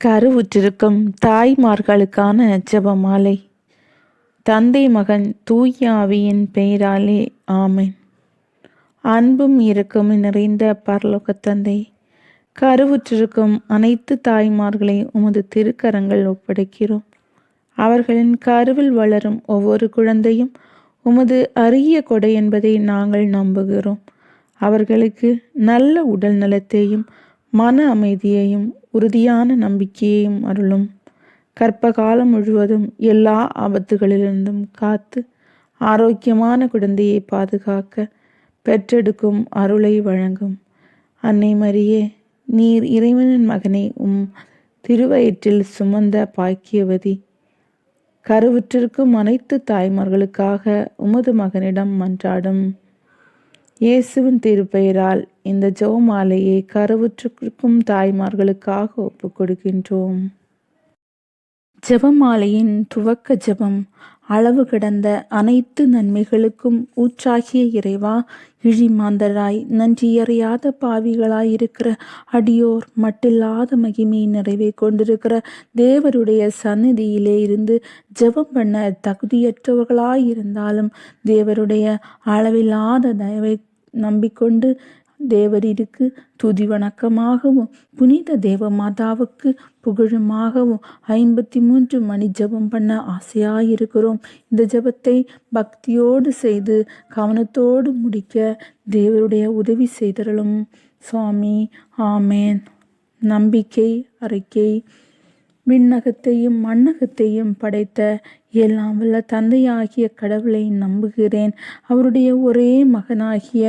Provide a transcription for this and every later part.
கருவுற்றிருக்கும் தாய்மார்களுக்கான ஜெபமாலை. தந்தை மகன் தூய ஆவியின் பெயராலே ஆமென். அன்பும் இரக்கமும் நிறைந்த பரலோக தந்தை, கருவுற்றிருக்கும் அனைத்து தாய்மார்களை உமது திருக்கரங்கள் ஒப்படைக்கிறோம். அவர்களின் கருவில் வளரும் ஒவ்வொரு குழந்தையும் உமது அரிய கொடை என்பதை நாங்கள் நம்புகிறோம். அவர்களுக்கு நல்ல உடல் நலத்தையும் மன அமைதியையும் உறுதியான நம்பிக்கையையும் அருளும். கர்ப்ப காலம் முழுவதும் எல்லா ஆபத்துகளிலிருந்தும் காத்து ஆரோக்கியமான குழந்தையை பாதுகாக்க பெற்றெடுக்கும் அருளை வழங்கும். அன்னை மரியே, நீர் இறைவனின் மகனை திருவயிற்றில் சுமந்த பாக்கியவதி. கருவுற்றிருக்கும் அனைத்து தாய்மார்களுக்காக உமது மகனிடம் மன்றாடும். இயேசுவின் திருப்பெயரால் இந்த ஜெபமாலையை கருவுற்றிருக்கும் தாய்மார்களுக்காக ஒப்புக் கொடுக்கின்றோம். ஜெபமாலையின் துவக்க ஜெபம். அளவு கடந்த அனைத்து நன்மைகளுக்கும் ஊற்றாகிய இறைவா, இழிமாந்தராய் நன்றியறியாத பாவிகளாயிருக்கிற அடியோர் மட்டில்லாத மகிமை நிறைவை கொண்டிருக்கிற தேவருடைய சந்நிதியிலே இருந்து ஜெபம் பண்ண தகுதியற்றவர்களாயிருந்தாலும் தேவருடைய அளவில்லாத தயவை நம்பிக்கொண்டு தேவரிற்கு துதி வணக்கமாகவும் புனித தேவ மாதாவுக்கு புகழுமாகவும் 53 மணி ஜெபம் பண்ண ஆசையாயிருக்கிறோம். இந்த ஜெபத்தை பக்தியோடு செய்து கவனத்தோடு முடிக்க தேவருடைய உதவி செய்தருளும் சுவாமி. ஆமேன். நம்பிக்கை அறிக்கை. விண்ணகத்தையும் மண்ணகத்தையும் படைத்த எல்லாம் வல்ல தந்தையாகிய கடவுளை நம்புகிறேன். அவருடைய ஒரே மகனாகிய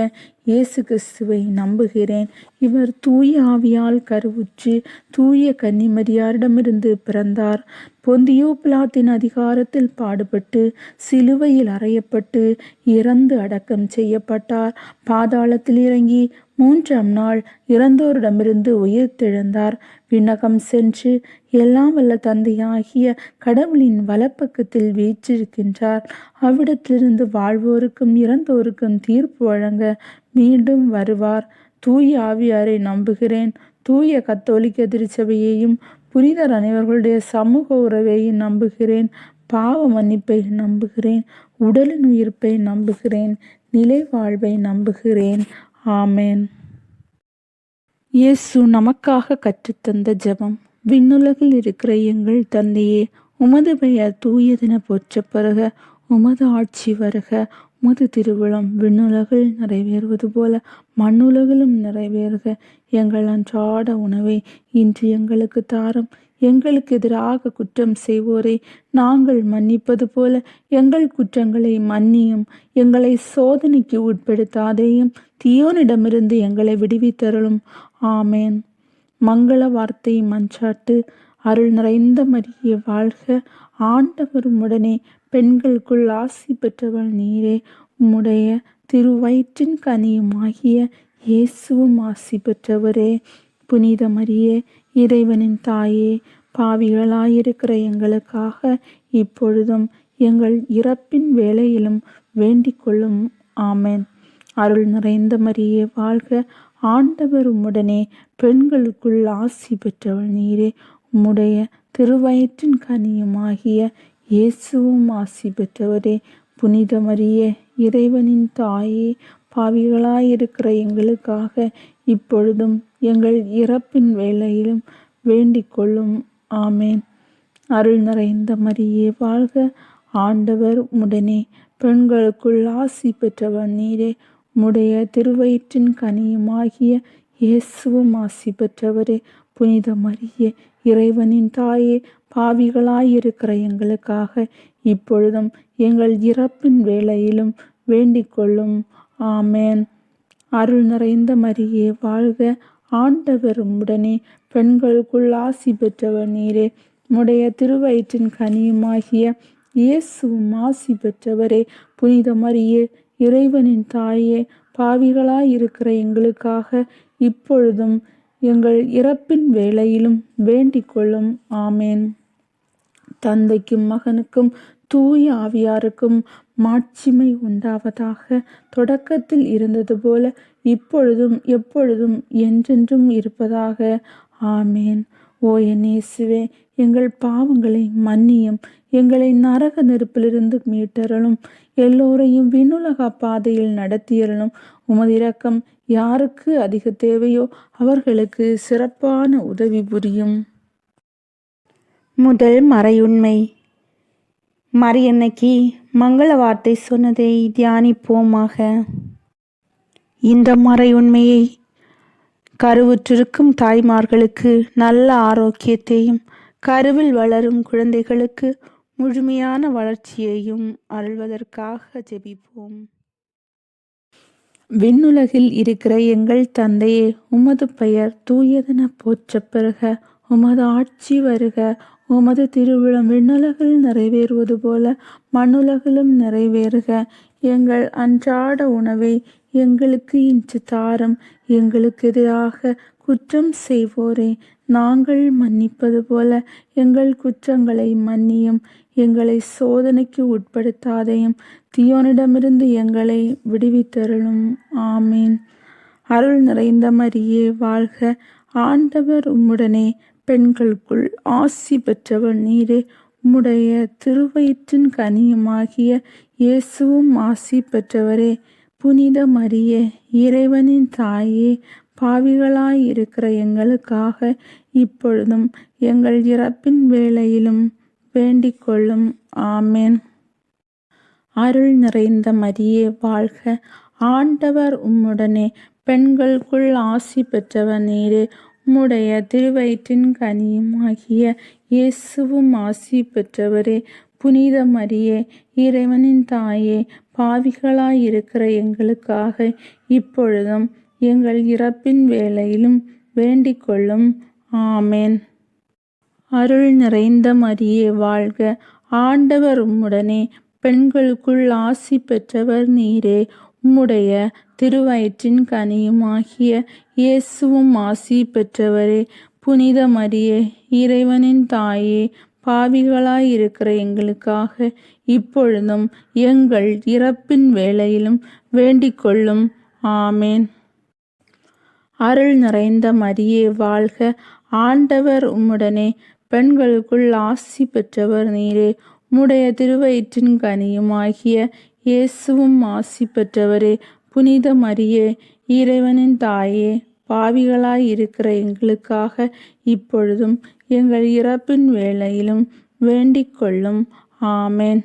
இயேசு கிறிஸ்துவை நம்புகிறேன். இவர் தூய ஆவியால் கருவுற்று தூய கன்னிமரியாரிடமிருந்து பிறந்தார். பொந்தியோ பிலாத்தின் அதிகாரத்தில் பாடுபட்டு சிலுவையில் அறையப்பட்டு இறந்து அடக்கம் செய்யப்பட்டார். பாதாளத்தில் இறங்கி 3ஆம் நாள் இறந்தோரிடமிருந்து உயிர்த்தெழுந்தார். விண்ணகம் சென்று எல்லாம் வல்ல தந்தையாகிய கடவுளின் வலப்பக்கத்தில் வீற்றிருக்கின்றார். அவ்விடத்திலிருந்து வாழ்வோருக்கும் இறந்தோருக்கும் தீர்ப்பு வழங்க மீண்டும் வருவார். தூய ஆவியாரை நம்புகிறேன். தூய கத்தோலிக்க திருச்சபையையும் புனிதர் அனைவர்களுடைய சமூக உறவையும் நம்புகிறேன். பாவ மன்னிப்பை நம்புகிறேன். உடலின் உயிர்ப்பை நம்புகிறேன். நிலை வாழ்வை நம்புகிறேன். ஆமேன். இயேசு நமக்காக கற்றுத்தந்த ஜெபம். விண்ணுலகில் இருக்கிற எங்கள் தந்தையே, உமது பெயர் தூயதென போற்றப் பெறுக. உமது ஆட்சி வருக. உமது திருவிழம் விண்ணுலகில் நிறைவேறுவது போல மண்ணுலகிலும் நிறைவேறுக. எங்கள் அன்றாட உணவை இன்று எங்களுக்கு தாரும். எங்களுக்கு எதிராக குற்றம் செய்வோரை நாங்கள் மன்னிப்பது போல எங்கள் குற்றங்களை மன்னியும். எங்களை சோதனைக்கு உட்படுத்தாதேயும், தீயோனிடமிருந்து எங்களை விடுவித்தருளும். ஆமேன். மங்கள வார்த்தை மன்றாட்டு. அருள் நிறைந்த மரியே வாழ்க, ஆண்டவர் உம்முடனே, பெண்களுக்குள் ஆசி பெற்றவள் நீரே. உம்முடைய திருவயிற்றின் கனியுமாகிய இயேசுவும் ஆசி பெற்றவரே. புனித மரியே, இறைவனின் தாயே, பாவிகளாயிருக்கிற எங்களுக்காக இப்பொழுதும் எங்கள் இறப்பின் வேளையிலும் வேண்டிக் கொள்ளும். ஆமேன். அருள் நிறைந்த மரியே வாழ்க, ஆண்டவர் உம்முடனே, பெண்களுக்குள் ஆசி பெற்றவள் நீரே. உம்முடைய திருவயிற்றின் கனியுமாகிய இயேசுவும் ஆசி பெற்றவரே. புனித மரியே, இறைவனின் தாயே, பாவிகளாயிருக்கிற எங்களுக்காக இப்பொழுதும் எங்கள் இறப்பின் வேளையிலும் வேண்டிக் கொள்ளும். ஆமேன். அருள் நிறைந்த மரியே வாழ்க, ஆண்டவர் உம்முடனே, பெண்களுக்குள் ஆசி பெற்றவள் நீரே. உம்முடைய திருவயிற்றின் கனியுமாகிய இயேசுவும் ஆசி பெற்றவரே. புனித மரியே, இறைவனின் தாயே, பாவிகளாயிருக்கிற எங்களுக்காக இப்பொழுதும் எங்கள் இறப்பின் வேளையிலும் வேண்டிக் கொள்ளும். ஆமேன். அருள் நிறைந்த மரியே வாழ்க, ஆண்டவர் உம்முடனே, பெண்களுக்குள் ஆசி பெற்றவர் நீரே. உம்முடைய திருவயிற்றின் கனியுமாகிய இயேசுவும் ஆசி பெற்றவரே. புனித மரியே, இறைவனின் தாயே, பாவிகளாயிருக்கிற எங்களுக்காக இப்பொழுதும் எங்கள் இறப்பின் வேளையிலும் வேண்டிக் கொள்ளும். ஆமேன். தந்தைக்கும் மகனுக்கும் தூய ஆவியாருக்கும் மாட்சிமை உண்டாவதாக. தொடக்கத்தில் இருந்தது போல இப்பொழுதும் எப்பொழுதும் என்றென்றும் இருப்பதாக. ஆமேன். ஓ என் இயேசுவே, எங்கள் பாவங்களை மன்னியும், எங்களை நரக நெருப்பிலிருந்து மீட்டருளும், எல்லோரையும் விண்ணுலக பாதையில் நடத்தியருளும். உமது இரக்கம் யாருக்கு அதிக தேவையோ அவர்களுக்கு சிறப்பான உதவி புரியும். முதல் மறையுண்மை. மரியன்னைக்கு மங்கள வார்த்தை சொன்னதை தியானிப்போமாக. இந்த மறையுண்மையை கருவுற்றிருக்கும் தாய்மார்களுக்கு நல்ல ஆரோக்கியத்தையும், கருவில் வளரும் குழந்தைகளுக்கு முழுமையான வளர்ச்சியையும் அருள்வதற்காக ஜெபிப்போம். விண்ணுலகில் இருக்கிற எங்கள் தந்தையே, உமது பெயர் தூயதென போற்றப் பெறுக. உமது ஆட்சி வருக. உமது திருவிழம் விண்ணுலகில் நிறைவேறுவது போல மண்ணுலகிலும் நிறைவேறுக. எங்கள் அன்றாட உணவை எங்களுக்கு இன்று தாரும். எங்களுக்கு எதிராக குற்றம் செய்வோரை நாங்கள் மன்னிப்பது போல எங்கள் குற்றங்களை மன்னியும். எங்களை சோதனைக்கு உட்படுத்தாதையும், தீயோனிடமிருந்து எங்களை விடுவித்தருளும். ஆமீன். அருள் நிறைந்த மரியே வாழ்க. ஆண்டவர் உம்முடனே, பெண்களுக்குள் ஆசி பெற்றவர் நீரே. உம்முடைய திருவயிற்றின் கனியுமாகிய இயேசுவும் ஆசி பெற்றவரே. புனித மரியே, இறைவனின் தாயே, பாவிகளாயிருக்கிற எங்களுக்காக இப்பொழுதும் எங்கள் இறப்பின் வேளையிலும் வேண்டிக் கொள்ளும். ஆமேன். அருள் நிறைந்த மரியே வாழ்க. ஆண்டவர் உம்முடனே, பெண்களுக்குள் ஆசி பெற்றவர் நீரே. உம்முடைய திருவயிற்றின் கனியுமாகிய இயேசுவும் ஆசி பெற்றவரே. புனித மரியே, இறைவனின் தாயே, பாவிகளாயிருக்கிற எங்களுக்காக இப்பொழுதும் எங்கள் இறப்பின் வேளையிலும் வேண்டிக் கொள்ளும். ஆமேன். அருள் நிறைந்த மரியே வாழ்க. ஆண்டவர் உம்முடனே, பெண்களுக்குள் ஆசி பெற்றவர் நீரே. உம்முடைய திருவயிற்றின் கனியுமாகிய இயேசுவும் ஆசி பெற்றவரே. புனித மரியே, இறைவனின் தாயே, பாவிகளாயிருக்கிற எங்களுக்காக இப்பொழுதும் எங்கள் இறப்பின் வேளையிலும் வேண்டிக் கொள்ளும். ஆமேன். அருள் நிறைந்த மரியே வாழ்க. ஆண்டவர் உம்முடனே, பெண்களுக்குள் ஆசி பெற்றவர் நீரே. உம்முடைய திருவயிற்றின் கனியுமாகிய இயேசுவும் ஆசி பெற்றவரே. புனித மரியே, இறைவனின் தாயே, பாவிகளாயிருக்கிற எங்களுக்காக இப்பொழுதும் எங்கள் இறப்பின் வேளையிலும் வேண்டிக் கொள்ளும். ஆமேன்.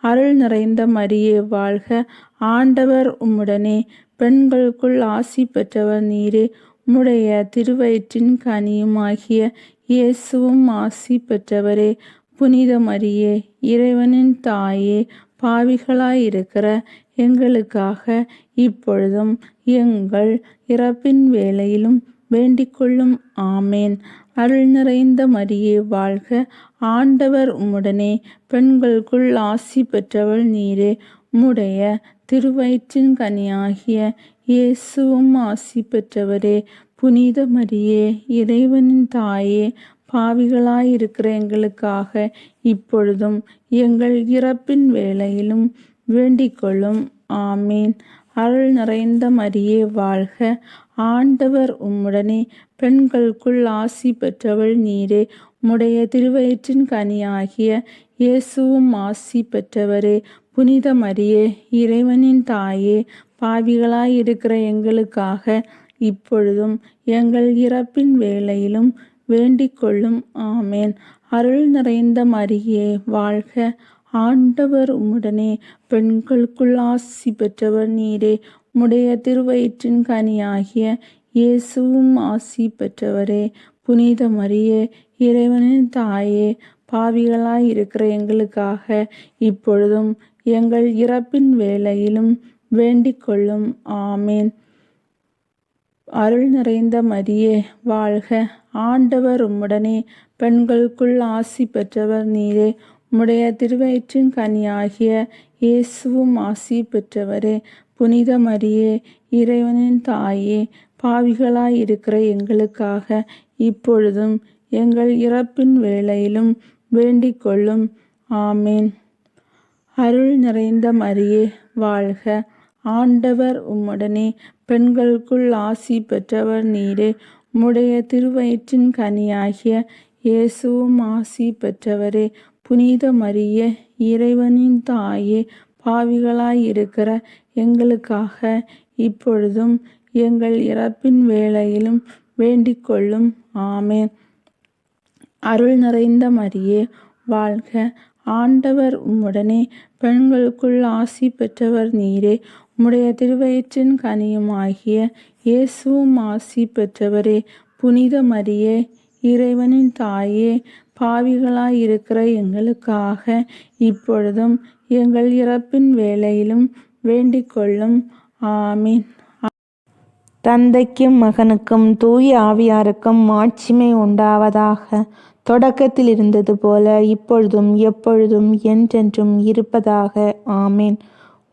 அருள் நிறைந்த மரியே வாழ்க. ஆண்டவர் உம்முடனே, பெண்களுக்குள் ஆசி பெற்றவர் நீரே. உம்முடைய திருவயிற்றின் கனியுமாகிய இயேசுவும் ஆசி பெற்றவரே. புனித மரியே, இறைவனின் தாயே, பாவிகளாயிருக்கிற எங்களுக்காக இப்பொழுதும் எங்கள் இறப்பின் வேளையிலும் வேண்டிக் கொள்ளும். ஆமேன். அருள் நிறைந்த மரியே வாழ்க. ஆண்டவர் உம்முடனே, பெண்களுக்குள் ஆசி பெற்றவள் நீரே. உம்முடைய திருவயிற்றின் கனியாகிய இயேசுவும் ஆசி பெற்றவரே. புனித மரியே, இறைவனின் தாயே, பாவிகளாயிருக்கிற எங்களுக்காக இப்பொழுதும் எங்கள் இறப்பின் வேளையிலும் வேண்டிக் கொள்ளும். ஆமீன். அருள் நிறைந்த மரியே வாழ்க. ஆண்டவர் உம்முடனே, பெண்களுக்குள் ஆசி பெற்றவள் நீரே. உம்முடைய திருவயிற்றின் கனியாகிய இயேசுவும் ஆசி பெற்றவரே. புனித மரியே, இறைவனின் தாயே, பாவிகளாயிருக்கிற எங்களுக்காக இப்பொழுதும் எங்கள் இறப்பின் வேளையிலும் வேண்டிக் கொள்ளும். ஆமேன். அருள் நிறைந்த மரியே வாழ்க. ஆண்டவர் உம்முடனே, பெண்களுக்குள் ஆசி பெற்றவர் நீரே. உம்முடைய திருவயிற்றின் கனியாகிய இயேசுவும் ஆசி பெற்றவரே. புனித மரியே, இறைவனின் தாயே, பாவிகளாயிருக்கிற எங்களுக்காக இப்பொழுதும் எங்கள் இறப்பின் வேளையிலும் வேண்டிக் கொள்ளும். ஆமேன். அருள் நிறைந்த மரியே வாழ்க. ஆண்டவர் உம்முடனே, பெண்களுக்குள் ஆசி பெற்றவர் நீரே. உம்முடைய திருவயிற்றின் கனியாகிய இயேசுவும் ஆசி பெற்றவரே. புனித மரியே, இறைவனின் தாயே, பாவிகளாயிருக்கிற எங்களுக்காக இப்பொழுதும் எங்கள் இறப்பின் வேளையிலும் வேண்டிக் கொள்ளும். ஆமேன். அருள் நிறைந்த மரியே வாழ்க. ஆண்டவர் உம்முடனே, பெண்களுக்குள் ஆசி பெற்றவர் நீரே. உம்முடைய திருவயிற்றின் கனியாகிய இயேசுவும் ஆசி பெற்றவரே. புனித மரியே, இறைவனின் தாயே, பாவிகளாயிருக்கிற எங்களுக்காக இப்பொழுதும் எங்கள் இறப்பின் வேளையிலும் வேண்டிக் கொள்ளும். ஆமென். அருள் நிறைந்த மரியே, வாழ்க! ஆண்டவர் உம்முடனே, பெண்களுக்குள் ஆசி பெற்றவர் நீரே. உம்முடைய திருவயிற்றின் கனியுமாகிய இயேசுவும் ஆசி பெற்றவரே. புனித மரியே, இறைவனின் தாயே, பாவிகளாயிருக்கிற எங்களுக்காக இப்பொழுதும் எங்கள் இறப்பின் வேளையிலும் வேண்டிக் கொள்ளும். ஆமீன். தந்தைக்கும் மகனுக்கும் தூய ஆவியாருக்கும் மாட்சிமை உண்டாவதாக. தொடக்கத்தில் இருந்தது போல இப்பொழுதும் எப்பொழுதும் என்றென்றும் இருப்பதாக. ஆமீன்.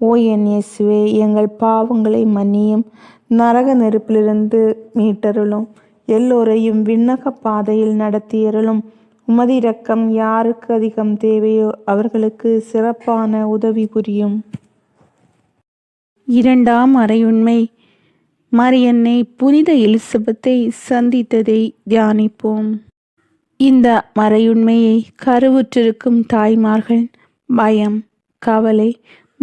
ஓ என் இயேசுவே, எங்கள் பாவங்களை மன்னியும், நரக நெருப்பிலிருந்து மீட்டருளும், எல்லோரையும் விண்ணக பாதையில் நடத்தியருளும். உமது இரக்கம் யாருக்கு அதிகம் தேவையோ அவர்களுக்கு சிறப்பான உதவி புரியும். இரண்டாம் அறையுண்மை. மரியன்னை புனித எலிசபெத்தை சந்தித்ததை தியானிப்போம். இந்த மறையுண்மையை கருவுற்றிருக்கும் தாய்மார்கள் பயம், கவலை,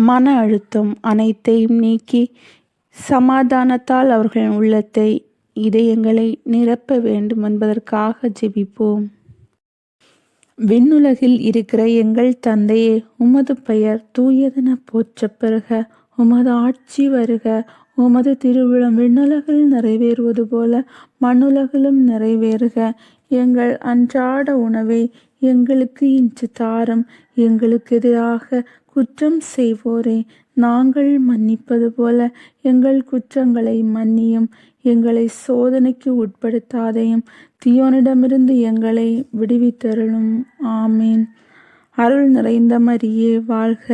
மன அழுத்தம் அனைத்தையும் நீக்கி சமாதானத்தால் அவர்களின் உள்ளத்தை, இதயங்களை நிரப்ப வேண்டும் என்பதற்காக ஜெபிப்போம். விண்ணுலகில் இருக்கிற எங்கள் தந்தையே, உமது பெயர் தூயதென போற்றப் பெறுக. உமது ஆட்சி வருக. உமது திருவிழம் விண்ணுலகில் நிறைவேறுவது போல மண்ணுலகிலும் நிறைவேறுக. எங்கள் அன்றாட உணவை எங்களுக்கு இன்று தாரும். எங்களுக்கு எதிராக குற்றம் செய்வோரை நாங்கள் மன்னிப்பது போல எங்கள் குற்றங்களை மன்னியும். எங்களை சோதனைக்கு உட்படுத்தாதையும், தீயோனிடமிருந்து எங்களை விடுவித்தருளும். ஆமீன். அருள் நிறைந்த மரியே, வாழ்க!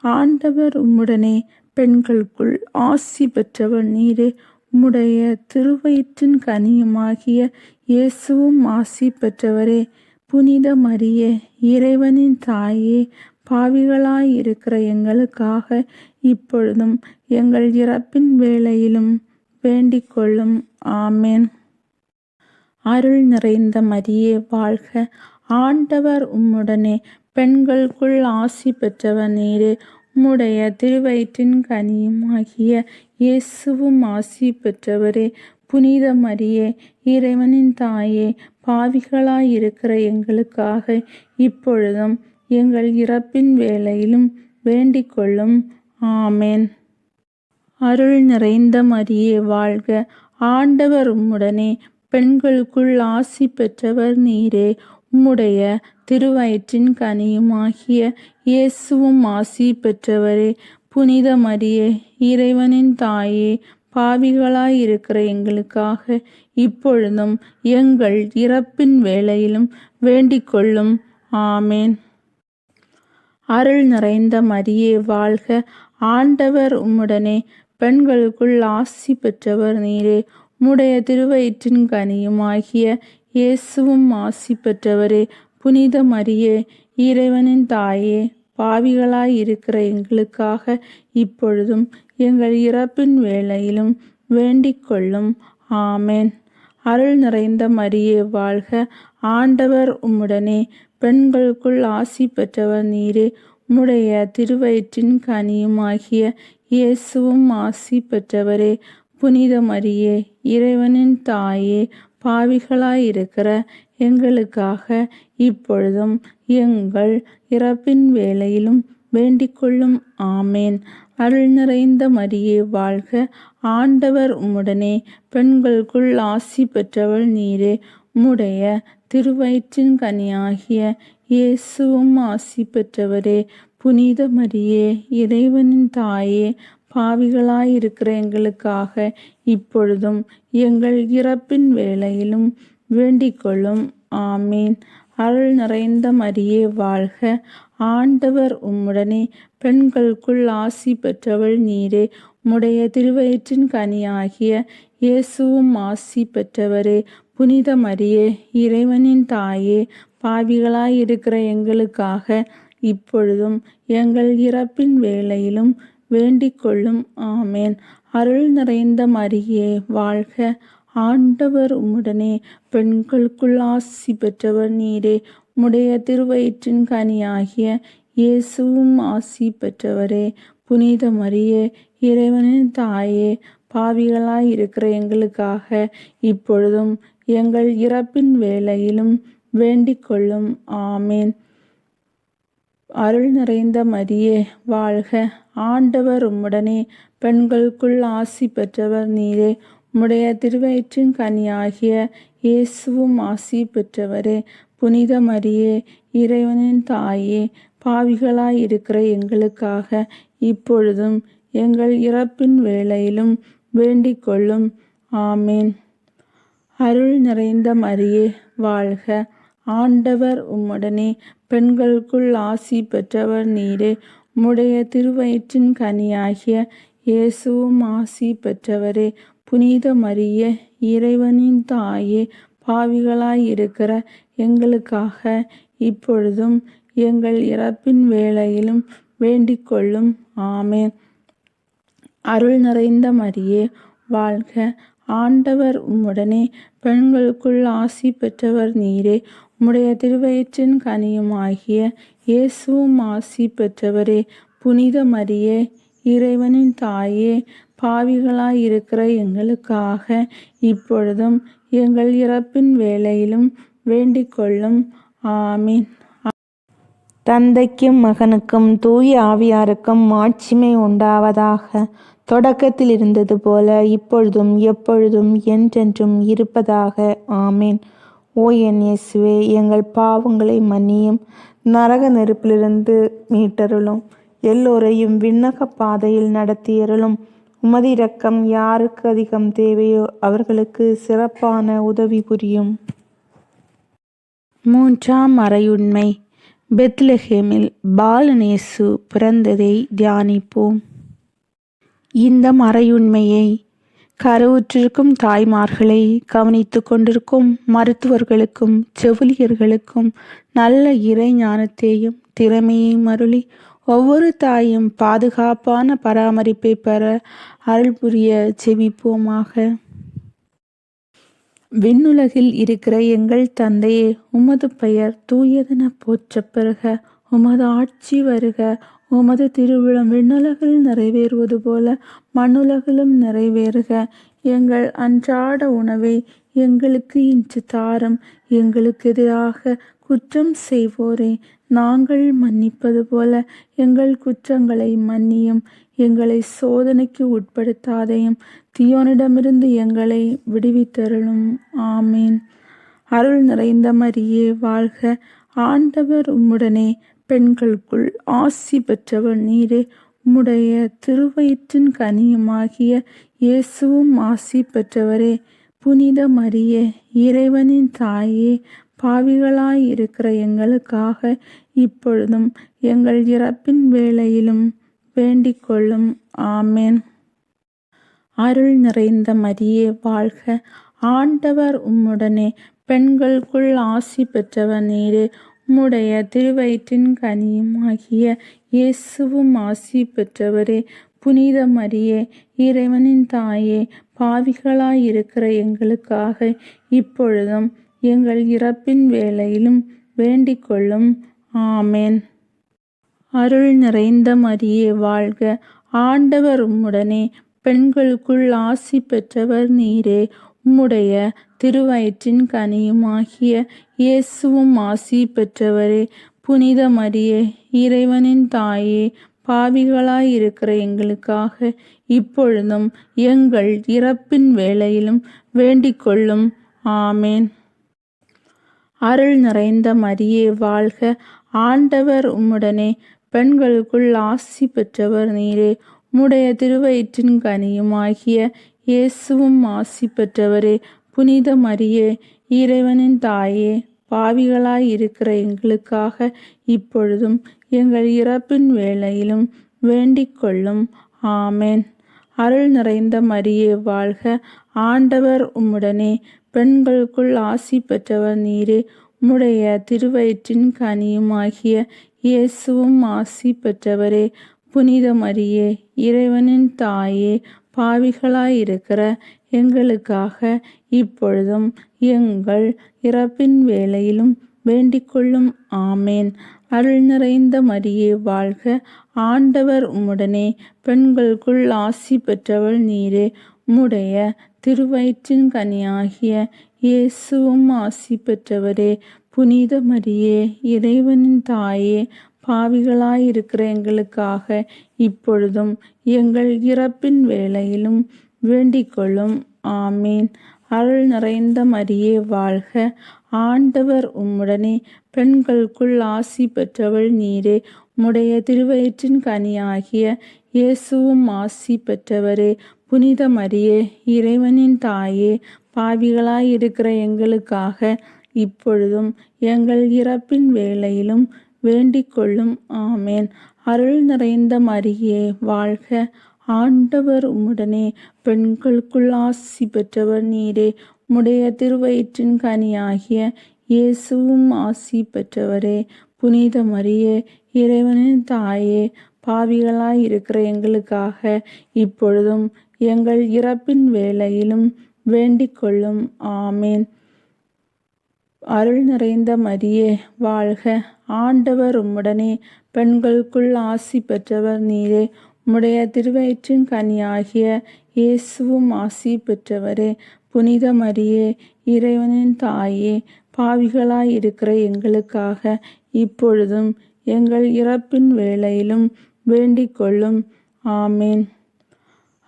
ஆண்டவர் உம்முடனே, பெண்களுக்குள் ஆசி பெற்றவர் நீரே. உம்முடைய திருவயிற்றின் கனியுமாகிய இயேசுவும் ஆசி பெற்றவரே. புனித மரியே, இறைவனின் தாயே, பாவிகளாயிருக்கிற எங்களுக்காக இப்பொழுதும் எங்கள் இறப்பின் வேளையிலும் வேண்டிக் கொள்ளும். ஆமேன். அருள் நிறைந்த மரியே, வாழ்க! ஆண்டவர் உம்முடனே, பெண்களுக்குள் ஆசி பெற்றவர் நீரே. உம்முடைய திருவயிற்றின் கனியுமாகிய இயேசுவும் ஆசி பெற்றவரே. புனித மரியே, இறைவனின் தாயே, பாவிகளாயிருக்கிற எங்களுக்காக இப்பொழுதும் எங்கள் இறப்பின் வேளையிலும் வேண்டிக் கொள்ளும். ஆமேன். அருள் நிறைந்த மரியே, வாழ்க! ஆண்டவர் உம்முடனே, பெண்களுக்குள் ஆசி பெற்றவர் நீரே. உம்முடைய திருவயிற்றின் கனியுமாகிய இயேசுவும் ஆசி பெற்றவரே. புனித மரியே, இறைவனின் தாயே, பாவிகளாயிருக்கிற எங்களுக்காக இப்பொழுதும் எங்கள் இறப்பின் வேளையிலும் வேண்டிக் கொள்ளும். ஆமேன். அருள் நிறைந்த மரியே, வாழ்க! ஆண்டவர் உம்முடனே, பெண்களுக்குள் ஆசி பெற்றவர் நீரே. உம்முடைய திருவயிற்றின் கனியுமாகிய இயேசுவும் ஆசி பெற்றவரே. புனித மரியே, இறைவனின் தாயே, பாவிகளாயிருக்கிற எங்களுக்காக இப்பொழுதும் எங்கள் இறப்பின் வேளையிலும் வேண்டிக் கொள்ளும். ஆமேன். அருள் நிறைந்த மரியே, வாழ்க! ஆண்டவர் உம்முடனே, பெண்களுக்குள் ஆசி பெற்றவர் நீரே. உம்முடைய திருவயிற்றின் கனியுமாகிய இயேசுவும் ஆசி பெற்றவரே. புனித மரியே, இறைவனின் தாயே, பாவிகளாயிருக்கிற எங்களுக்காக இப்பொழுதும் எங்கள் இறப்பின் வேளையிலும் வேண்டிக் கொள்ளும். ஆமேன். அருள் நிறைந்த மரியே, வாழ்க! ஆண்டவர் உம்முடனே, பெண்களுக்குள் ஆசி பெற்றவள் நீரே. உம்முடைய திருவயிற்றின் கனியாகிய இயேசுவும் ஆசி பெற்றவரே. புனித மரியே, இறைவனின் தாயே, பாவிகளாயிருக்கிற எங்களுக்காக இப்பொழுதும் எங்கள் இறப்பின் வேளையிலும் வேண்டிக் கொள்ளும். ஆமீன். அருள் நிறைந்த மரியே, வாழ்க! ஆண்டவர் உம்முடனே, பெண்களுக்குள் ஆசி பெற்றவள் நீரே. உம்முடைய திருவயிற்றின் கனியாகிய இயேசுவும் ஆசி பெற்றவரே. புனித மரியே, இறைவனின் தாயே, பாவிகளாயிருக்கிற எங்களுக்காக இப்பொழுதும் எங்கள் இறப்பின் வேளையிலும் வேண்டிக் கொள்ளும். ஆமேன். அருள் நிறைந்த மரியே, வாழ்க! ஆண்டவர் உம்முடனே, பெண்களுக்குள் ஆசி பெற்றவர் நீரே. உம்முடைய திருவயிற்றின் கனியாகிய இயேசுவும் ஆசி பெற்றவரே. புனித மரியே, இறைவனின் தாயே, பாவிகளாய் இருக்கிற எங்களுக்காக இப்பொழுதும் எங்கள் இறப்பின் வேளையிலும் வேண்டிக் கொள்ளும். ஆமேன். அருள் நிறைந்த மரியே, வாழ்க. ஆண்டவர் உம்முடனே, பெண்களுக்குள் ஆசி பெற்றவர் நீரே. உம்முடைய திருவயிற்றின் கனியாகிய இயேசுவும் ஆசி பெற்றவரே. புனித மரியே, இறைவனின் தாயே, பாவிகளாய் இருக்கிற எங்களுக்காக இப்பொழுதும் எங்கள் இறப்பின் வேளையிலும் வேண்டிக் கொள்ளும். ஆமேன். அருள் நிறைந்த மரியே, வாழ்க. ஆண்டவர் உம்முடனே, பெண்களுக்குள் ஆசி பெற்றவர் நீரே. உம்முடைய திருவயிற்றின் கனியாகிய இயேசுவும் ஆசி பெற்றவரே. புனித மரியே, இறைவனின் தாயே, பாவிகளாய் இருக்கிற எங்களுக்காக இப்பொழுதும் எங்கள் இறப்பின் வேளையிலும் வேண்டிக் கொள்ளும். ஆமேன். அருள் நிறைந்த மரியே, வாழ்க. ஆண்டவர் உம்முடனே, பெண்களுக்குள் ஆசி பெற்றவர் நீரே. உம்முடைய திருவயிற்றின் கனியுமாகிய இயேசுவும் ஆசி பெற்றவரே. புனித மரியே, இறைவனின் தாயே, பாவிகளாய் இருக்கிற எங்களுக்காக இப்பொழுதும் எங்கள் இறப்பின் வேளையிலும் வேண்டிக் கொள்ளும். ஆமீன். தந்தைக்கும் மகனுக்கும் தூய ஆவியாருக்கும் மாட்சிமை உண்டாவதாக. தொடக்கத்தில் இருந்தது போல இப்பொழுதும் எப்பொழுதும் என்றென்றும் இருப்பதாக. ஆமேன். ஓ என் இயேசுவே, எங்கள் பாவங்களை மன்னியும், நரக நெருப்பிலிருந்து மீட்டருளும், எல்லோரையும் விண்ணக பாதையில் நடத்தியருளும். உமது இரக்கம் யாருக்கு அதிகம் தேவையோ அவர்களுக்கு சிறப்பான உதவி புரியும். மூன்றாம் மறையுண்மை. பெத்லஹேமில் பாலனேசு பிறந்ததை தியானிப்போம். இந்த மறையுண்மையை கருவுற்றிருக்கும் தாய்மார்களை கவனித்து கொண்டிருக்கும் மருத்துவர்களுக்கும் செவிலியர்களுக்கும் நல்ல இறை ஞானத்தையும் திறமையையும் அருளி ஒவ்வொரு தாயும் பாதுகாப்பான பராமரிப்பை பெற அருள் புரிய செபிப்போமாக. விண்ணுலகில் இருக்கிற எங்கள் தந்தையே, உமது பெயர் தூயதென போற்றப் பெறுக. உமது ஆட்சி வருக. உமது திருவிழம் விண்ணுலகில் நிறைவேறுவது போல மண்ணுலகிலும் நிறைவேறுக. எங்கள் அன்றாட உணவை எங்களுக்கு இன்று தாரும். எங்களுக்கு எதிராக குற்றம் செய்வோரை நாங்கள் மன்னிப்பது போல எங்கள் குற்றங்களை மன்னியும். எங்களை சோதனைக்கு உட்படுத்தாதையும், தீயோனிடமிருந்து எங்களை விடுவித்தருளும். ஆமீன். அருள் நிறைந்த மரியே, வாழ்க. ஆண்டவர் உம்முடனே, பெண்களுக்குள் ஆசி பெற்றவர் நீரே. உம்முடைய திருவயிற்றின் கனியுமாகிய இயேசுவும் ஆசி பெற்றவரே. புனித மரியே, இறைவனின் தாயே, பாவிகளாய் இருக்கிற எங்களுக்காக இப்பொழுதும் எங்கள் இறப்பின் வேளையிலும் வேண்டிக் கொள்ளும். ஆமேன். அருள் நிறைந்த மரியே, வாழ்க. ஆண்டவர் உம்முடனே, பெண்களுக்குள் ஆசி பெற்றவர் நீரே. உம்முடைய திருவயிற்றின் கனியுமாகிய இயேசுவும் ஆசி பெற்றவரே. புனித மரியே, இறைவனின் தாயே, பாவிகளாய் இருக்கிற எங்களுக்காக இப்பொழுதும் எங்கள் இறப்பின் வேளையிலும் வேண்டிக் கொள்ளும். ஆமேன். அருள் நிறைந்த மரியே, வாழ்க. ஆண்டவர் உம்முடனே, பெண்களுக்குள் ஆசி பெற்றவர் நீரே. உம்முடைய திருவயிற்றின் கனியுமாகிய இயேசுவும் ஆசி பெற்றவரே. புனித மரியே, இறைவனின் தாயே, பாவிகளாய் இருக்கிற எங்களுக்காக இப்பொழுதும் எங்கள் இறப்பின் வேளையிலும் வேண்டிக் கொள்ளும். ஆமேன். அருள் நிறைந்த மரியே, வாழ்க. ஆண்டவர் உம்முடனே, பெண்களுக்குள் ஆசி பெற்றவர் நீரே. உம்முடைய திருவயிற்றின் கனியுமாகிய இயேசுவும் ஆசி பெற்றவரே. புனித மரியே, இறைவனின் தாயே, பாவிகளாய் இருக்கிற எங்களுக்காக இப்பொழுதும் எங்கள் இறப்பின் வேளையிலும் வேண்டிக் கொள்ளும். ஆமேன். அருள் நிறைந்த மரியே, வாழ்க. ஆண்டவர் உம்முடனே, பெண்களுக்குள் ஆசி பெற்றவர் நீரே. உம்முடைய திருவயிற்றின் கனியுமாகிய இயேசுவும் ஆசி பெற்றவரே. புனித மரியே, இறைவனின் தாயே, பாவிகளாய் இருக்கிற எங்களுக்காக இப்பொழுதும் எங்கள் இறப்பின் வேளையிலும் வேண்டிக்கொள்ளும். ஆமேன். அருள் நிறைந்த மரியே வாழ்க, ஆண்டவர் உம்முடனே, பெண்களுக்குள் ஆசி பெற்றவள் நீரே. உம்முடைய திருவயிற்றின் கனியாகிய இயேசுவும் ஆசி பெற்றவரே. புனித மரியே, இறைவனின் தாயே, பாவிகளாயிருக்கிற எங்களுக்காக இப்பொழுதும் எங்கள் இறப்பின் வேளையிலும் வேண்டிக்கொள்ளும். ஆமீன். அருள் நிறைந்த மரியே வாழ்க, ஆண்டவர் உம்முடனே, பெண்களுக்குள் ஆசி பெற்றவள் நீரே. உம்முடைய திருவயிற்றின் கனியாகிய இயேசுவும் ஆசி பெற்றவரே. புனித மரியே, இறைவனின் தாயே, பாவிகளாயிருக்கிற எங்களுக்காக இப்பொழுதும் எங்கள் இறப்பின் வேளையிலும் வேண்டிக்கொள்ளும். ஆமேன். அருள் நிறைந்த மரியே வாழ்க, ஆண்டவர் உம்முடனே, பெண்களுக்குள் ஆசி பெற்றவர் நீரே. உம்முடைய திருவயிற்றின் கனியாகிய இயேசுவும் ஆசி பெற்றவரே. புனித மரியே, இறைவனின் தாயே, பாவிகளாயிருக்கிற எங்களுக்காக இப்பொழுதும் எங்கள் இறப்பின் வேளையிலும் வேண்டிக்கொள்ளும். ஆமேன். அருள் நிறைந்த மரியே வாழ்க, ஆண்டவர் உம்முடனே, பெண்களுக்குள் ஆசி பெற்றவர் நீரே. உம்முடைய திருவயிற்றின் கனியாகிய இயேசுவும் ஆசி பெற்றவரே. புனித மரியே, இறைவனின் தாயே, பாவிகளாயிருக்கிற எங்களுக்காக இப்பொழுதும் எங்கள் இறப்பின் வேளையிலும் வேண்டிக்கொள்ளும். ஆமேன்.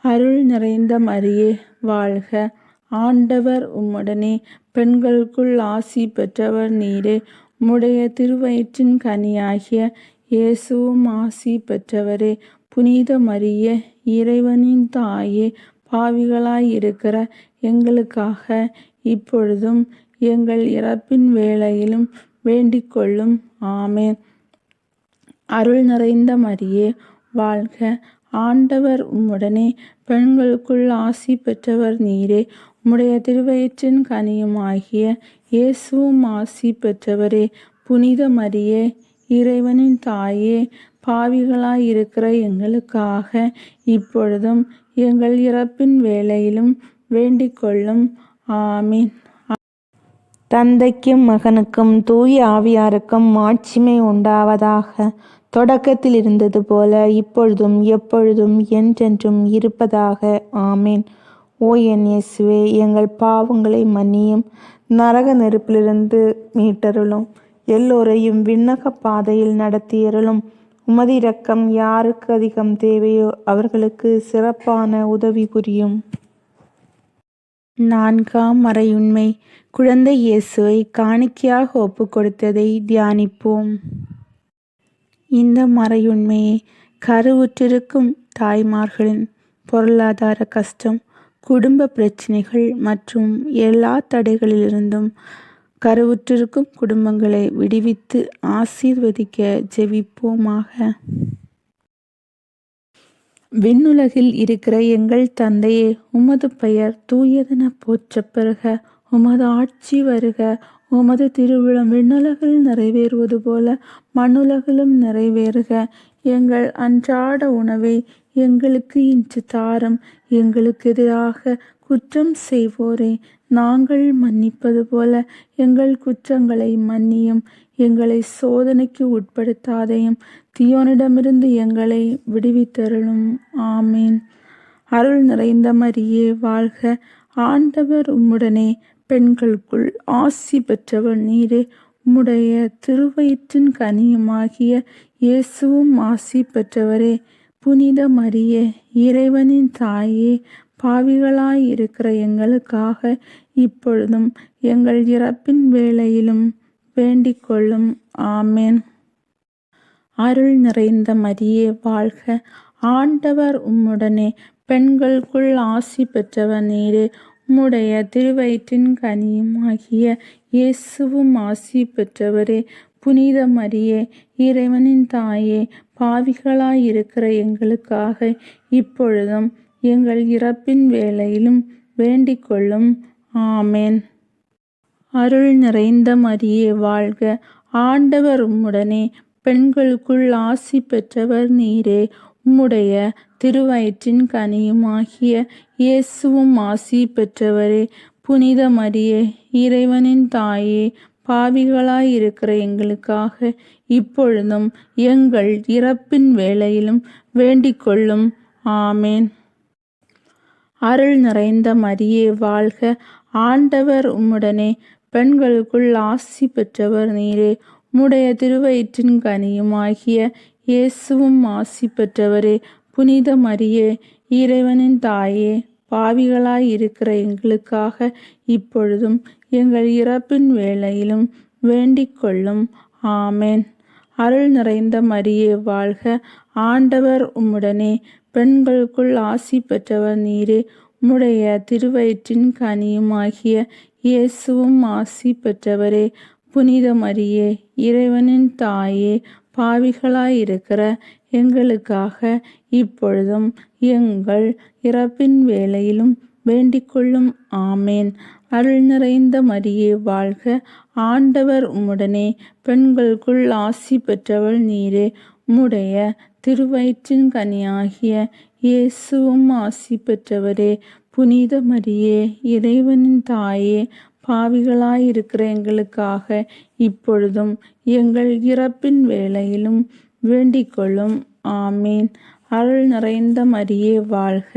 அருள் நிறைந்த மரியே வாழ்க, ஆண்டவர் உம்முடனே, பெண்களுக்குள் ஆசி பெற்றவர் நீரே. உம்முடைய திருவயிற்றின் கனியாகிய இயேசுவும் ஆசி பெற்றவரே. புனித மரியே, இறைவனின் தாயே, பாவிகளாயிருக்கிற எங்களுக்காக இப்பொழுதும் எங்கள் இறப்பின் வேளையிலும் வேண்டிக்கொள்ளும். ஆமேன். அருள் நிறைந்த மரியே வாழ்க, ஆண்டவர் உம்முடனே, பெண்களுக்குள் ஆசி பெற்றவர் நீரே. உம்முடைய திருவயிற்றின் கனியுமாகிய இயேசுவும் ஆசி பெற்றவரே. புனித மரியே, இறைவனின் தாயே, பாவிகளாயிருக்கிற எங்களுக்காக இப்பொழுதும் எங்கள் இறப்பின் வேளையிலும் வேண்டிக்கொள்ளும். ஆமீன். தந்தைக்கும் மகனுக்கும் தூய ஆவியாருக்கும் மாட்சிமை உண்டாவதாக. தொடக்கத்தில் இருந்தது போல இப்பொழுதும் எப்பொழுதும் என்றென்றும் இருப்பதாக. ஆமேன். ஓ என் இயேசுவே, எங்கள் பாவங்களை மன்னியும், நரக நெருப்பிலிருந்து மீட்டருளும், எல்லோரையும் விண்ணக பாதையில் நடத்தியருளும். உமது இரக்கம் யாருக்கு அதிகம் தேவையோ அவர்களுக்கு சிறப்பான உதவி புரியும். 4ஆம் மறையுண்மை, குழந்தை இயேசுவை காணிக்கையாக ஒப்பு கொடுத்ததை தியானிப்போம். இந்த மறையுண்மையை கருவுற்றிருக்கும் தாய்மார்களின் பொருளாதார கஷ்டம், குடும்ப பிரச்சனைகள் மற்றும் எல்லா தடைகளிலிருந்தும் கருவுற்றிருக்கும் குடும்பங்களை விடுவித்து ஆசீர்வதிக்க ஜெபிப்போமாக. விண்ணுலகில் இருக்கிற எங்கள் தந்தையே, உமது பெயர் தூயதென போற்றப் பெறுக. உமது ஆட்சி வருக. உமது திருவிழம் விண்ணுலகில் நிறைவேறுவது போல மண்ணுலகிலும் நிறைவேறுக. எங்கள் அன்றாட உணவை எங்களுக்கு இன்று தாரும். எங்களுக்கு எதிராக குற்றம் செய்வோரை நாங்கள் மன்னிப்பது போல எங்கள் குற்றங்களை மன்னியும். எங்களை சோதனைக்கு உட்படுத்தாதையும், தீயோனிடமிருந்து எங்களை விடுவித்தருளும். ஆமீன். அருள் நிறைந்த மரியே வாழ்க, ஆண்டவர் உம்முடனே, பெண்களுக்குள் ஆசி பெற்றவர் நீரே. உம்முடைய திருவயிற்றின் கனியுமாகிய இயேசுவும் ஆசி பெற்றவரே. புனித மரியே, இறைவனின் தாயே, பாவிகளாயிருக்கிற எங்களுக்காக இப்பொழுதும் எங்கள் இறப்பின் வேளையிலும் வேண்டிக்கொள்ளும். ஆமேன். அருள் நிறைந்த மரியே வாழ்க, ஆண்டவர் உம்முடனே, பெண்களுக்குள் ஆசி பெற்றவர் நீரே. உம்முடைய திருவயிற்றின் கனியுமாகிய இயேசுவும் ஆசி பெற்றவரே. புனித மரியே, இறைவனின் தாயே, பாவிகளாயிருக்கிற எங்களுக்காக இப்பொழுதும் எங்கள் இறப்பின் வேளையிலும் வேண்டிக்கொள்ளும். ஆமேன். அருள் நிறைந்த மரியே வாழ்க, ஆண்டவர் உம்முடனே, பெண்களுக்குள் ஆசி பெற்றவர் நீரே. உம்முடைய திருவயிற்றின் கனியுமாகிய இயேசுவும் ஆசி பெற்றவரே. புனித மரியே, இறைவனின் தாயே, பாவிகளாயிருக்கிற எங்களுக்காக இப்பொழுதும் எங்கள் இறப்பின் வேளையிலும் வேண்டிக் கொள்ளும். ஆமேன். அருள் நிறைந்த மரியே வாழ்க, ஆண்டவர் உம்முடனே, பெண்களுக்குள் ஆசி பெற்றவர் நீரே. உம்முடைய திருவயிற்றின் கனியுமாகிய இயேசுவும் ஆசி பெற்றவரே. புனித மரியே, இறைவனின் தாயே, பாவிகளாயிருக்கிற எங்களுக்காக இப்பொழுதும் எங்கள் இறப்பின் வேளையிலும் வேண்டிக் கொள்ளும். ஆமேன். அருள் நிறைந்த மரியே வாழ்க, ஆண்டவர் உம்முடனே, பெண்களுக்குள் ஆசி பெற்றவர் நீரே. உம்முடைய திருவயிற்றின் கனியுமாகிய இயேசுவும் ஆசி பெற்றவரே. புனித மரியே, இறைவனின் தாயே, பாவிகளாயிருக்கிற எங்களுக்காக இப்பொழுதும் எங்கள் இறப்பின் வேளையிலும் வேண்டிக் கொள்ளும். ஆமேன். அருள் நிறைந்த மரியே வாழ்க, ஆண்டவர் உம்முடனே, பெண்களுக்குள் ஆசி பெற்றவள் நீரே. உம்முடைய திருவயிற்றின் கனியாகிய இயேசுவும் ஆசி பெற்றவரே. புனித மரியே, இறைவனின் தாயே, பாவிகளாயிருக்கிற எங்களுக்காக இப்பொழுதும் எங்கள் இறப்பின் வேளையிலும் வேண்டிக் கொள்ளும். ஆமீன். அருள் நிறைந்த மரியே வாழ்க,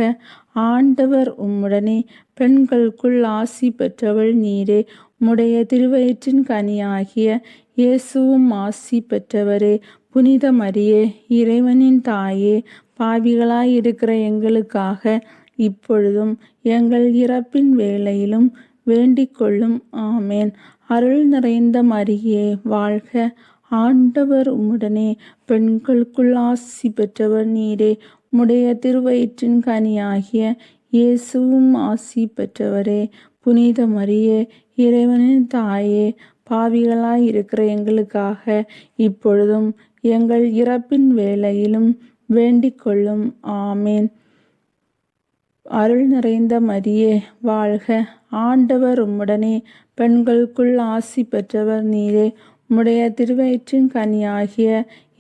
ஆண்டவர் உம்முடனே, பெண்களுக்குள் ஆசி பெற்றவள் நீரே. உம்முடைய திருவயிற்றின் கனியாகிய இயேசுவும் ஆசி பெற்றவரே. புனித மரியே, இறைவனின் தாயே, பாவிகளாயிருக்கிற எங்களுக்காக இப்பொழுதும் எங்கள் இறப்பின் வேளையிலும் வேண்டிக் கொள்ளும். ஆமேன். அருள் நிறைந்த மரியே வாழ்க, ஆண்டவர் உம்முடனே, பெண்களுக்குள் ஆசி பெற்றவர் நீரே. உம்முடைய திருவயிற்றின் கனியாகிய இயேசுவும் ஆசி பெற்றவரே. புனித மரியே, இறைவனின் தாயே, பாவிகளாயிருக்கிற எங்களுக்காக இப்பொழுதும் எங்கள் இறப்பின் வேளையிலும் வேண்டிக் கொள்ளும். ஆமேன். அருள் நிறைந்த மரியே வாழ்க, ஆண்டவர் உம்முடனே, பெண்களுக்குள் ஆசி பெற்றவர் நீரே. உம்முடைய திருவயிற்றின் கனியாகிய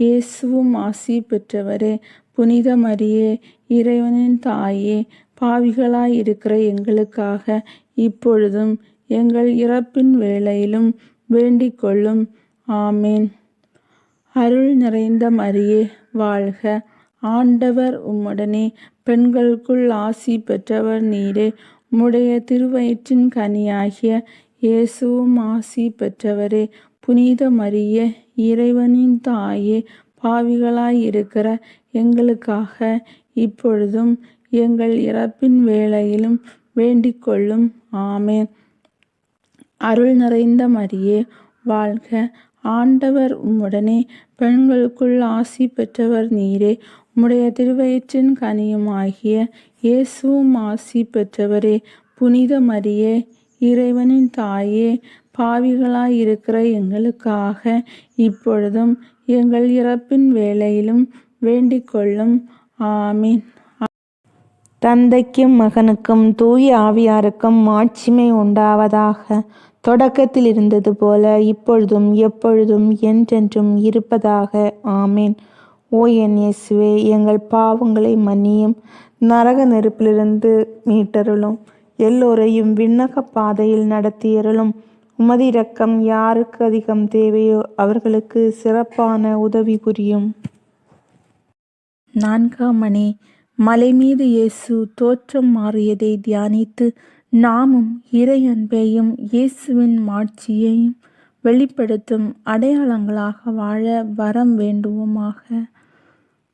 இயேசுவும் ஆசி பெற்றவரே. புனித மரியே, இறைவனின் தாயே, பாவிகளாயிருக்கிற எங்களுக்காக இப்பொழுதும் எங்கள் இறப்பின் வேளையிலும் வேண்டிக் கொள்ளும். ஆமேன். அருள் நிறைந்த மரியே வாழ்க, ஆண்டவர் உம்முடனே, பெண்களுக்குள் ஆசி பெற்றவர் நீரே. உம்முடைய திருவயிற்றின் கனியாகிய இயேசுவும் ஆசி பெற்றவரே. புனித மரியே, இறைவனின் தாயே, பாவிகளாயிருக்கிற எங்களுக்காக இப்பொழுதும் எங்கள் இறப்பின் வேளையிலும் வேண்டிக் கொள்ளும். ஆமேன். அருள் நிறைந்த மரியே வாழ்க, ஆண்டவர் உம்முடனே, பெண்களுக்குள் ஆசி பெற்றவர் நீரே. உம்முடைய திருவயிற்றின் கனியுமாகிய இயேசுவும் ஆசி பெற்றவரே. புனித மரியே, இறைவனின் தாயே, பாவிகளாயிருக்கிற எங்களுக்காக இப்பொழுதும் எங்கள் இறப்பின் வேளையிலும் வேண்டிக் கொள்ளும். ஆமீன். தந்தைக்கும் மகனுக்கும் தூய ஆவியாருக்கும் மாட்சிமை உண்டாவதாக. தொடக்கத்தில் இருந்தது போல இப்பொழுதும் எப்பொழுதும் என்றென்றும் இருப்பதாக. ஆமேன். ஓ என் இயேசுவே, எங்கள் பாவங்களை மன்னியும், நரக நெருப்பிலிருந்து மீட்டருளும், எல்லோரையும் விண்ணக பாதையில் நடத்தியருளும். உமது இரக்கம் யாருக்கு அதிகம் தேவையோ அவர்களுக்கு சிறப்பான உதவி புரியும். 4ஆம் மணி. மலை மீது இயேசு தோற்றம் மாறியதை தியானித்து நாமும் இறை அன்பையும் இயேசுவின் மாட்சியையும் வெளிப்படுத்தும் அடையாளங்களாக வாழ வரம் வேண்டுவோமாக.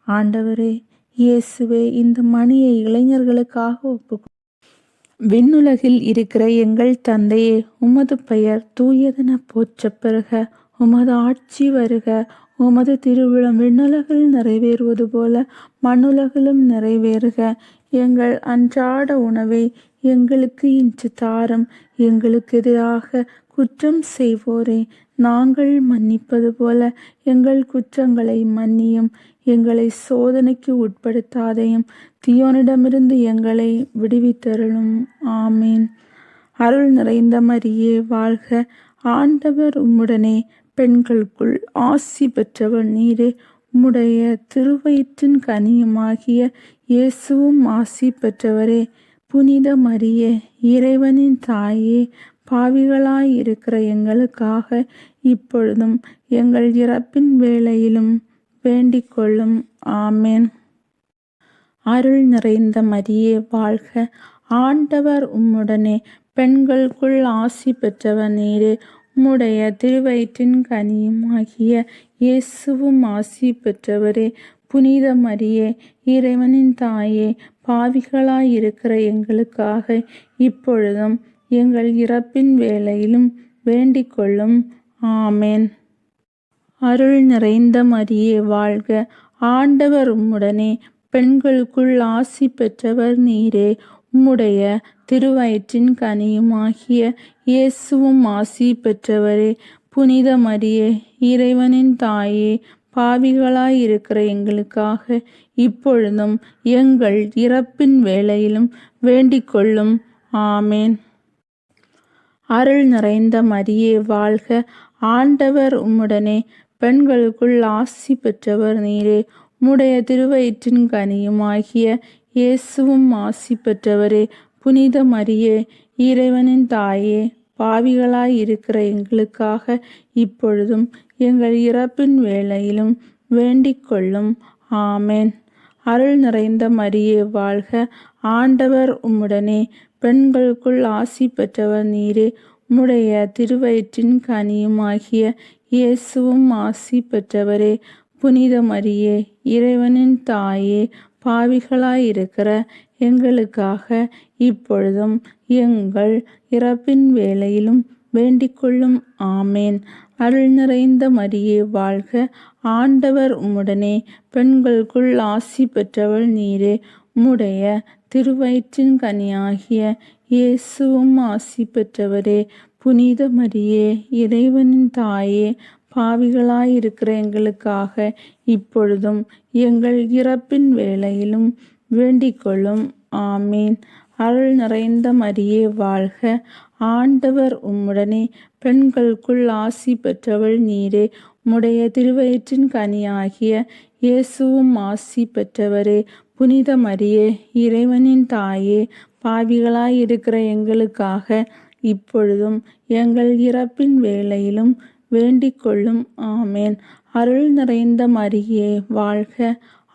ஆண்டவரே இயேசுவே, இந்த மணியை இளைஞர்களுக்காக ஒப்புக்கொ. விண்ணுலகில் இருக்கிற எங்கள் தந்தையே, உமது பெயர் தூயதென போற்றப் பெறுக. உமது ஆட்சி வருக. உமது திருவிழம் விண்ணுலகில் நிறைவேறுவது போல மண்ணுலகிலும் நிறைவேறுக. எங்கள் அன்றாட உணவை எங்களுக்கு இன்று தாரும். எங்களுக்கு எதிராக குற்றம் செய்வோரை நாங்கள் மன்னிப்பது போல எங்கள் குற்றங்களை மன்னியும். எங்களை சோதனைக்கு உட்படுத்தாதையும் தீயோனிடமிருந்து எங்களை விடுவித்தருளும். ஆமீன். அருள் நிறைந்த மரியே வாழ்க, ஆண்டவர் உம்முடனே, பெண்களுக்குள் ஆசி பெற்றவர் நீரே. உம்முடைய திருவயிற்றின் கனியுமாகிய இயேசுவும் ஆசி பெற்றவரே. புனித மரியே, இறைவனின் தாயே, பாவிகளாயிருக்கிற எங்களுக்காக இப்பொழுதும் எங்கள் இறப்பின் வேளையிலும் வேண்டிக் கொள்ளும். ஆமேன். அருள் நிறைந்த மரியே வாழ்க. ஆண்டவர் உம்முடனே, பெண்களுக்குள் ஆசி பெற்றவர் நீரே. உம்முடைய திருவயிற்றின் கனியுமாகிய இயேசுவும் ஆசி பெற்றவரே. புனித மரியே, இறைவனின் தாயே, பாவிகளாயிருக்கிற எங்களுக்காக இப்பொழுதும் எங்கள் இறப்பின் வேளையிலும் வேண்டிக் கொள்ளும். ஆமேன். அருள் நிறைந்த மரியே வாழ்க. ஆண்டவர் உம்முடனே, பெண்களுக்குள் ஆசி பெற்றவர் நீரே. உம்முடைய திருவயிற்றின் கனியுமாகிய இயேசுவும் ஆசி பெற்றவரே. புனித மரியே, இறைவனின் தாயே, பாவிகளாயிருக்கிற எங்களுக்காக இப்பொழுதும் எங்கள் இறப்பின் வேளையிலும் வேண்டிக் கொள்ளும். ஆமேன். அருள் நிறைந்த மரியே வாழ்க. ஆண்டவர் உம்முடனே, பெண்களுக்குள் ஆசி பெற்றவர் நீரே. உம்முடைய திருவயிற்றின் கனியுமாகிய இயேசுவும் ஆசி பெற்றவரே. புனித மரியே, இறைவனின் தாயே, பாவிகளாயிருக்கிற எங்களுக்காக இப்பொழுதும் எங்கள் இறப்பின் வேளையிலும் வேண்டிக் கொள்ளும். ஆமேன். அருள் நிறைந்த மரியே வாழ்க. ஆண்டவர் உம்முடனே, பெண்களுக்குள் ஆசி பெற்றவர் நீரே. உம்முடைய திருவயிற்றின் கனியுமாகிய இயேசுவும் ஆசி பெற்றவரே. புனித மரியே, இறைவனின் தாயே, பாவிகளாயிருக்கிற எங்களுக்காக இப்பொழுதும் எங்கள் இறப்பின் வேளையிலும் வேண்டிக் கொள்ளும். ஆமேன். அருள் நிறைந்த மரியே வாழ்க. ஆண்டவர் உம்முடனே, பெண்களுக்குள் ஆசி பெற்றவள் நீரே. உம்முடைய திருவயிற்றின் கனியாகிய இயேசுவும் ஆசி பெற்றவரே. புனித மரியே, இறைவனின் தாயே, பாவிகளாயிருக்கிற எங்களுக்காக இப்பொழுதும் எங்கள் இறப்பின் வேளையிலும் வேண்டிக் கொள்ளும். ஆமீன். அருள் நிறைந்த மரியே வாழ்க. ஆண்டவர் உம்முடனே, பெண்களுக்குள் ஆசி பெற்றவள் நீரே. உம்முடைய திருவயிற்றின் கனியாகிய இயேசுவும் ஆசி பெற்றவரே. புனித மரியே, இறைவனின் தாயே, பாவிகளாயிருக்கிற எங்களுக்காக இப்பொழுதும் எங்கள் இறப்பின் வேளையிலும் வேண்டிக் கொள்ளும். ஆமேன். அருள் நிறைந்த மரியே வாழ்க.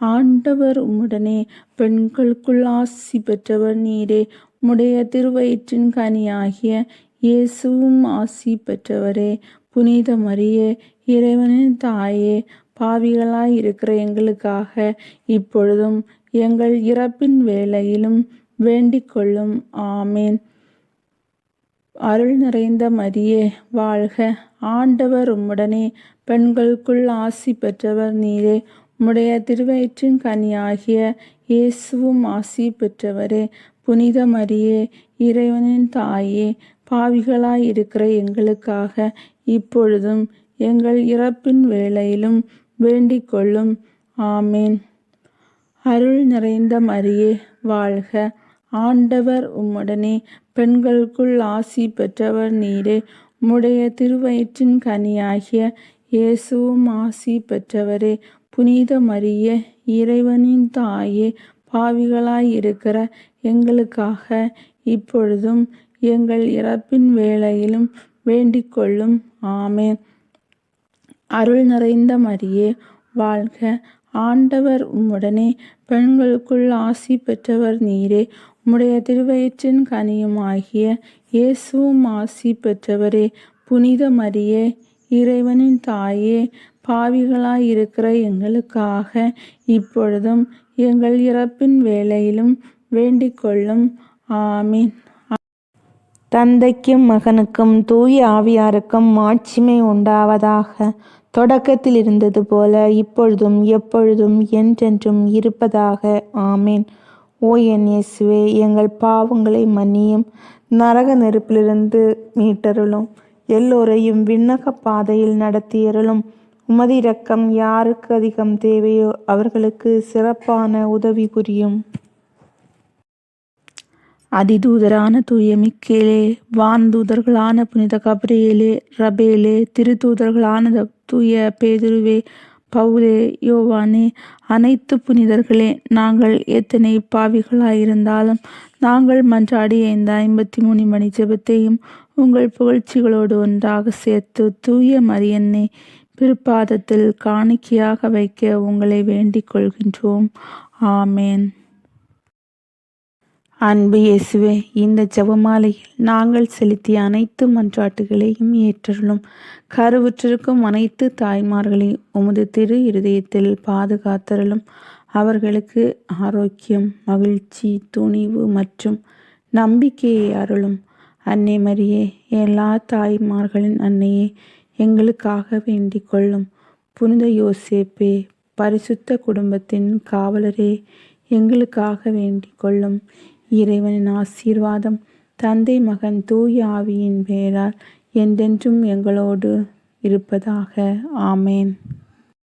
ஆண்டவர் உம்முடனே, பெண்களுக்குள் ஆசி பெற்றவர் நீரே. உம்முடைய திருவயிற்றின் கனியாகிய இயேசுவும் ஆசி பெற்றவரே. புனித மரியே, இறைவனின் தாயே, பாவிகளாயிருக்கிற எங்களுக்காக இப்பொழுதும் எங்கள் இறப்பின் வேளையிலும் வேண்டிக் கொள்ளும். ஆமேன். அருள் நிறைந்த மரியே வாழ்க. ஆண்டவர் உம்முடனே, பெண்களுக்குள் ஆசி பெற்றவர் நீரே. உம்முடைய திருவயிற்றின் கனியாகிய இயேசுவும் ஆசி பெற்றவரே. புனித மரியே, இறைவனின் தாயே, பாவிகளாயிருக்கிற எங்களுக்காக இப்பொழுதும் எங்கள் இறப்பின் வேளையிலும் வேண்டிக் கொள்ளும். ஆமேன். அருள் நிறைந்த மரியே வாழ்க. ஆண்டவர் உம்முடனே, பெண்களுக்குள் ஆசி பெற்றவர் நீரே. உம்முடைய திருவயிற்றின் கனியாகிய இயேசுவும் ஆசி பெற்றவரே. புனித மரியே, இறைவனின் தாயே, பாவிகளாயிருக்கிற எங்களுக்காக இப்பொழுதும் எங்கள் இறப்பின் வேளையிலும் வேண்டிக் கொள்ளும். ஆமேன். அருள் நிறைந்த மரியே வாழ்க. ஆண்டவர் உம்முடனே, பெண்களுக்குள் ஆசி பெற்றவர் நீரே. உம்முடைய திருவயிற்றின் கனியுமாகிய இயேசுவும் ஆசி பெற்றவரே. புனித மரியே, இறைவனின் தாயே, பாவிகளாயிருக்கிற எங்களுக்காக இப்பொழுதும் எங்கள் இறப்பின் வேளையிலும் வேண்டிக் கொள்ளும். ஆமீன். தந்தைக்கும் மகனுக்கும் தூய ஆவியாருக்கும் மாட்சிமை உண்டாவதாக. தொடக்கத்தில் இருந்தது போல இப்பொழுதும் எப்பொழுதும் என்றென்றும் இருப்பதாக. ஆமேன். ஓ என் இயேசுவே, எங்கள் பாவங்களை மன்னியும், நரக நெருப்பிலிருந்து மீட்டருளும், எல்லோரையும் விண்ணக பாதையில் நடத்தியருளும். உமது இரக்கம் யாருக்கு அதிகம் தேவையோ அவர்களுக்கு சிறப்பான உதவி புரியும். அதிதூதரான தூய மிக்கேலே, வான்தூதர்களான புனித கபிரியேலே, ரபேலே, திருத்தூதர்களான தூய பேதுருவே, பவுலே, யோவானே, அனைத்து புனிதர்களே, நாங்கள் எத்தனை பாவிகளாயிருந்தாலும் நாங்கள் மன்றாடிய இந்த 53 மணி ஜெபத்தையும் உங்கள் புகழ்ச்சிகளோடு ஒன்றாக சேர்த்து தூய மரியன்னை பிற்பாதத்தில் காணிக்கையாக வைக்க உங்களை வேண்டிக் கொள்கின்றோம். ஆமேன். அன்பு இயேசுவே, இந்த ஜெபமாலையில் நாங்கள் செலுத்திய அனைத்து மன்றாட்டுகளையும் ஏற்றருளும். கருவுற்றிருக்கும் அனைத்து தாய்மார்களையும் உமது திரு இருதயத்தில் பாதுகாத்தருளும். அவர்களுக்கு ஆரோக்கியம், மகிழ்ச்சி, துணிவு மற்றும் நம்பிக்கையை அருளும். அன்னை மரியே, எல்லா தாய்மார்களின் அன்னையே, எங்களுக்காக வேண்டிக் கொள்ளும். புனித யோசேப்பே, பரிசுத்த குடும்பத்தின் காவலரே, எங்களுக்காக வேண்டிக் கொள்ளும். இறைவனின் ஆசீர்வாதம் தந்தை, மகன், தூய ஆவியின் பெயரால் என்றென்றும் எங்களோடு இருப்பதாக. ஆமேன்.